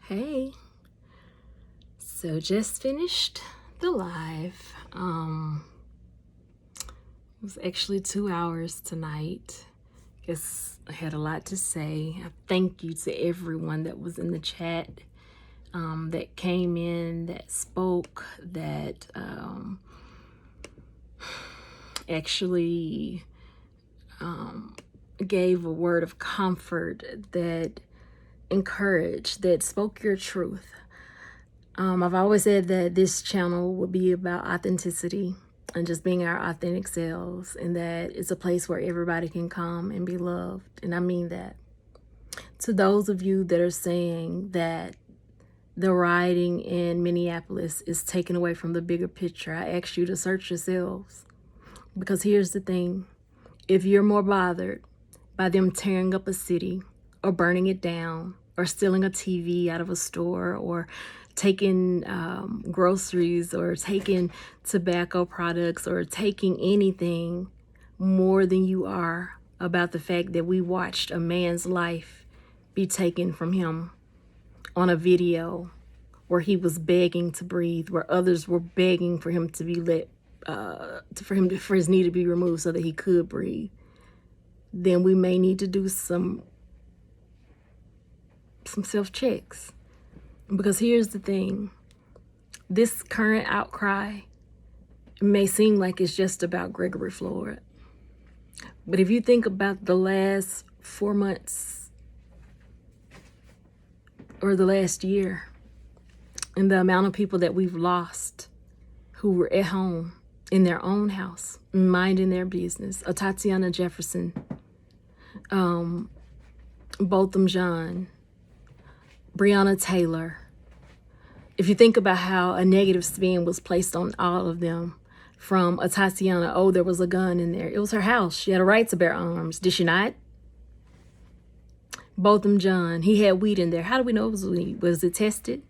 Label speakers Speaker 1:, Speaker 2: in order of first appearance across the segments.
Speaker 1: Hey, so just finished the live. It was actually 2 hours tonight. Guess I had a lot to say. Thank you to everyone that was in the chat, that came in, that spoke, that actually gave a word of comfort, that encouraged, that spoke your truth. I've always said that this channel would be about authenticity and just being our authentic selves, and that it's a place where everybody can come and be loved. And I mean that. To those of you that are saying that the rioting in Minneapolis is taken away from the bigger picture, I ask you to search yourselves. Because here's the thing. If you're more bothered by them tearing up a city or burning it down or stealing a TV out of a store or taking groceries or taking tobacco products or taking anything more than you are about the fact that we watched a man's life be taken from him on a video where he was begging to breathe, where others were begging for him to be let, for his knee to be removed so that he could breathe, then we may need to do some self-checks. Because here's the thing, this current outcry may seem like it's just about Gregory Floyd. But if you think about the last 4 months or the last year and the amount of people that we've lost who were at home in their own house, minding their business, a Tatiana Jefferson, Botham Jean, Breonna Taylor. If you think about how a negative spin was placed on all of them, from a Tatiana, oh, there was a gun in there. It was her house. She had a right to bear arms. Did she not? Botham Jean, he had weed in there. How do we know it was weed? Was it tested?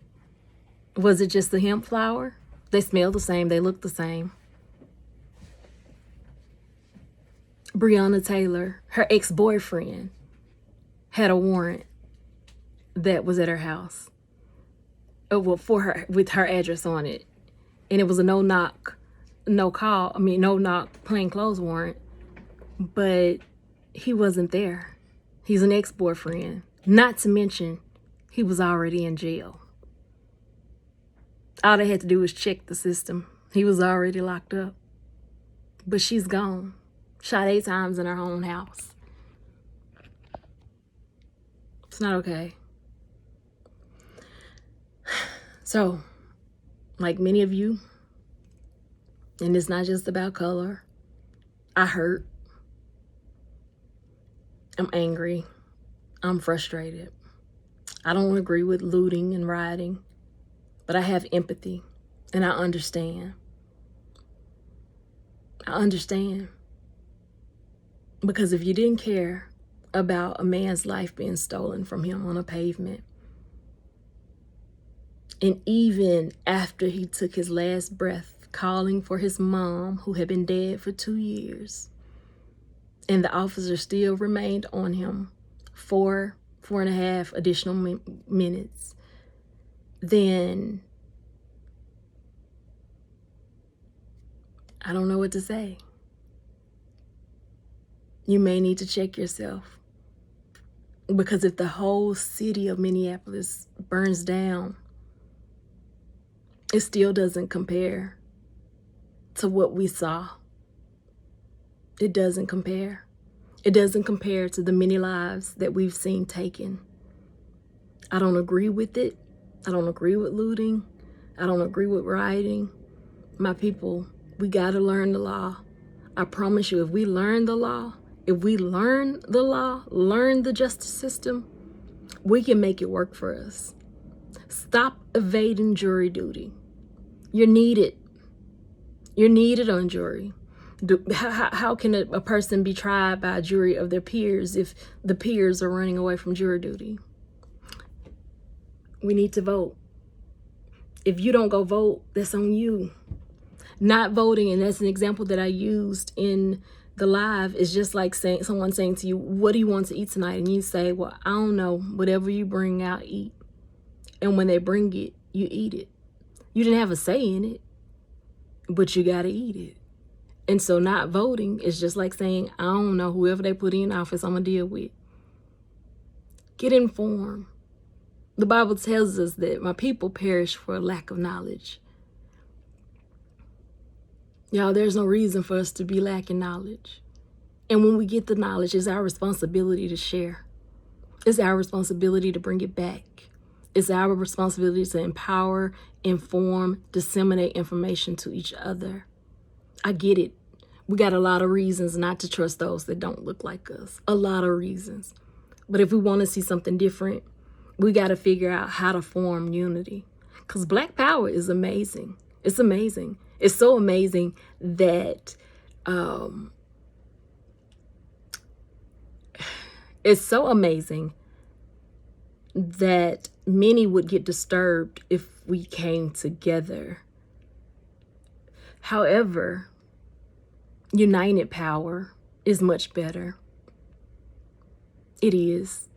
Speaker 1: Was it just the hemp flower? They smell the same. They look the same. Breonna Taylor, her ex-boyfriend, had a warrant that was at her house. Well, for her, with her address on it. And it was a no-knock, no-knock plainclothes warrant. But he wasn't there. He's an ex-boyfriend. Not to mention, he was already in jail. All they had to do was check the system. He was already locked up. But she's gone. Shot 8 times in her own house. It's not okay. So, like many of you, and it's not just about color, I hurt. I'm angry. I'm frustrated. I don't agree with looting and rioting, but I have empathy and I understand. I understand. Because if you didn't care about a man's life being stolen from him on a pavement, and even after he took his last breath, calling for his mom, who had been dead for 2 years, and the officer still remained on him 4.5 additional minutes, then I don't know what to say. You may need to check yourself. Because if the whole city of Minneapolis burns down, it still doesn't compare to what we saw. It doesn't compare. It doesn't compare to the many lives that we've seen taken. I don't agree with it. I don't agree with looting. I don't agree with rioting. My people, we gotta learn the law. I promise you, if we learn the law, learn the justice system, we can make it work for us. Stop evading jury duty. You're needed. You're needed on jury. How can a person be tried by a jury of their peers if the peers are running away from jury duty? We need to vote. If you don't go vote, that's on you. Not voting, and that's an example that I used in the live, is just like someone saying to you, what do you want to eat tonight? And you say, well, I don't know, whatever you bring out, eat. And when they bring it, you eat it. You didn't have a say in it, but you got to eat it. And so not voting is just like saying, I don't know, whoever they put in office, I'm going to deal with. Get informed. The Bible tells us that my people perish for a lack of knowledge. Y'all, there's no reason for us to be lacking knowledge. And when we get the knowledge, it's our responsibility to share. It's our responsibility to bring it back. It's our responsibility to empower, inform, disseminate information to each other. I get it. We got a lot of reasons not to trust those that don't look like us. A lot of reasons. But if we want to see something different, we got to figure out how to form unity. Because Black power is amazing. It's amazing. It's so amazing that many would get disturbed if we came together. However, united power is much better. It is.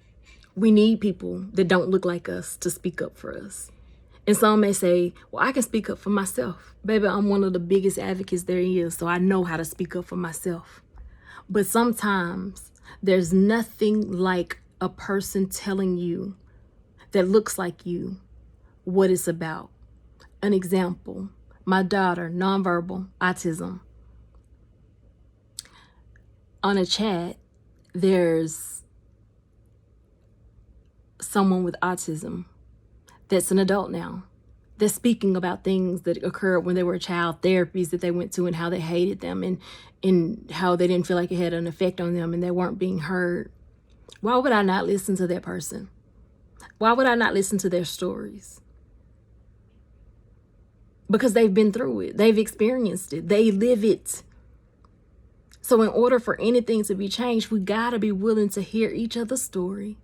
Speaker 1: We need people that don't look like us to speak up for us. And some may say, well, I can speak up for myself. Baby, I'm one of the biggest advocates there is, so I know how to speak up for myself. But sometimes there's nothing like a person telling you that looks like you what it's about. An example, my daughter, nonverbal, autism. On a chat, there's someone with autism that's an adult now. They're speaking about things that occurred when they were a child, therapies that they went to and how they hated them and how they didn't feel like it had an effect on them and they weren't being heard. Why would I not listen to that person? Why would I not listen to their stories? Because they've been through it. They've experienced it. They live it. So in order for anything to be changed, we got to be willing to hear each other's story.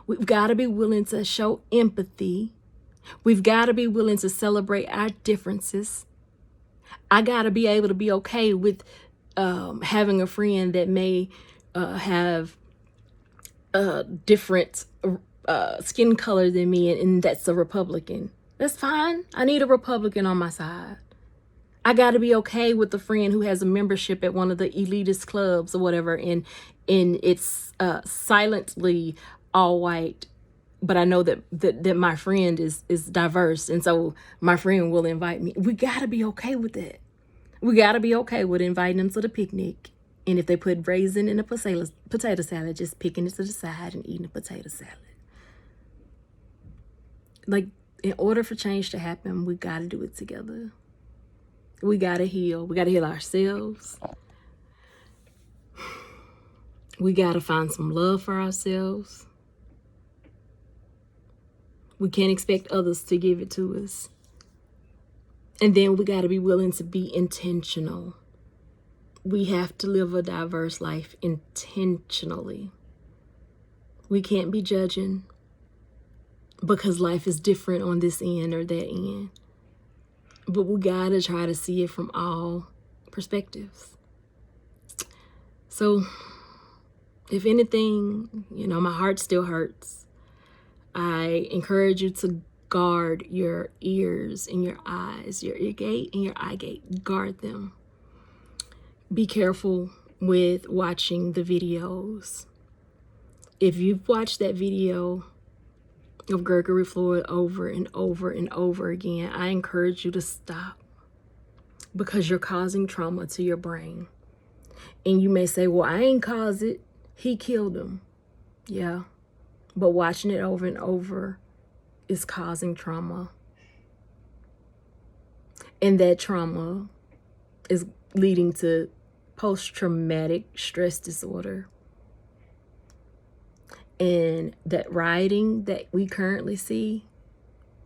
Speaker 1: We've got to be willing to show empathy. We've got to be willing to celebrate our differences. I got to be able to be okay with having a friend that may have different skin color than me, and that's a Republican. That's fine. I need a Republican on my side. I got to be okay with the friend who has a membership at one of the elitist clubs or whatever, and it's silently all white. But I know that my friend is diverse, and so my friend will invite me. We got to be okay with that. We got to be okay with inviting them to the picnic. And if they put raisin in a potato salad, just picking it to the side and eating a potato salad. Like, in order for change to happen, we got to do it together. We got to heal. We got to heal ourselves. We got to find some love for ourselves. We can't expect others to give it to us. And then we got to be willing to be intentional. We have to live a diverse life intentionally. We can't be judging because life is different on this end or that end. But we got to try to see it from all perspectives. So, if anything, my heart still hurts. I encourage you to guard your ears and your eyes, your ear gate and your eye gate. Guard them. Be careful with watching the videos. If you've watched that video of Gregory Floyd over and over and over again, I encourage you to stop, because you're causing trauma to your brain. And you may say, well, I ain't caused it. He killed him. Yeah. But watching it over and over is causing trauma. And that trauma is leading to post-traumatic stress disorder. And that rioting that we currently see,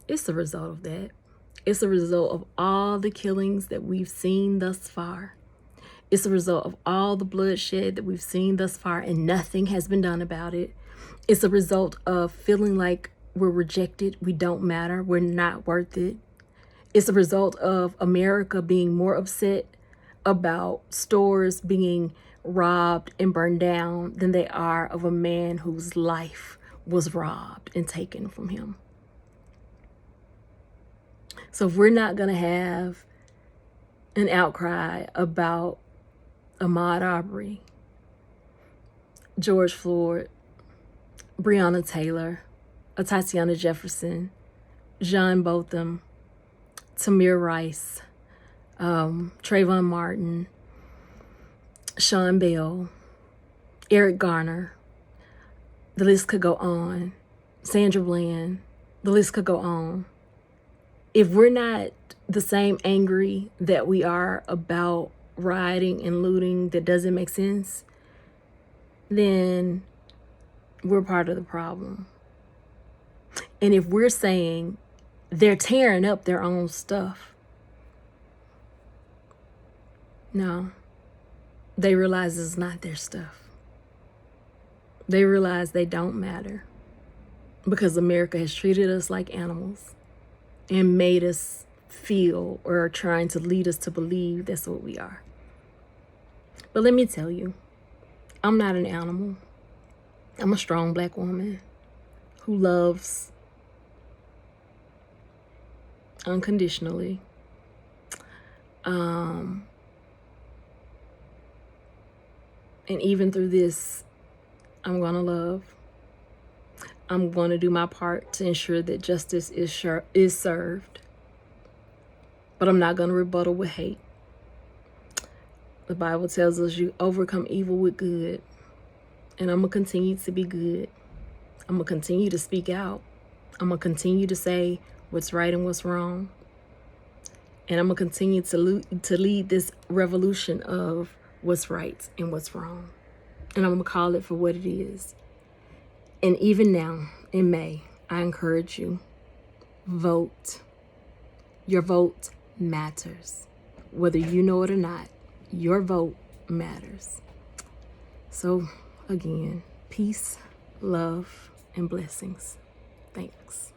Speaker 1: it's a result of that. It's a result of all the killings that we've seen thus far. It's a result of all the bloodshed that we've seen thus far, and nothing has been done about it. It's a result of feeling like we're rejected, we don't matter, we're not worth it. It's a result of America being more upset about stores being robbed and burned down than they are of a man whose life was robbed and taken from him. So if we're not going to have an outcry about Ahmaud Arbery, George Floyd, Breonna Taylor, Tatiana Jefferson, John Botham, Tamir Rice, Trayvon Martin, Sean Bell, Eric Garner, the list could go on, Sandra Bland, the list could go on. If we're not the same angry that we are about rioting and looting that doesn't make sense, then we're part of the problem. And if we're saying they're tearing up their own stuff, no, they realize it's not their stuff. They realize they don't matter because America has treated us like animals and made us feel or are trying to lead us to believe that's what we are. But let me tell you, I'm not an animal. I'm a strong Black woman who loves unconditionally. And even through this, I'm going to love. I'm going to do my part to ensure that justice is served. But I'm not going to rebuttal with hate. The Bible tells us you overcome evil with good. And I'm going to continue to be good. I'm going to continue to speak out. I'm going to continue to say what's right and what's wrong. And I'm going to continue to lead this revolution of what's right and what's wrong. And I'm going to call it for what it is. And even now, in May, I encourage you, vote. Your vote matters. Whether you know it or not, your vote matters. So, again, peace, love, and blessings. Thanks.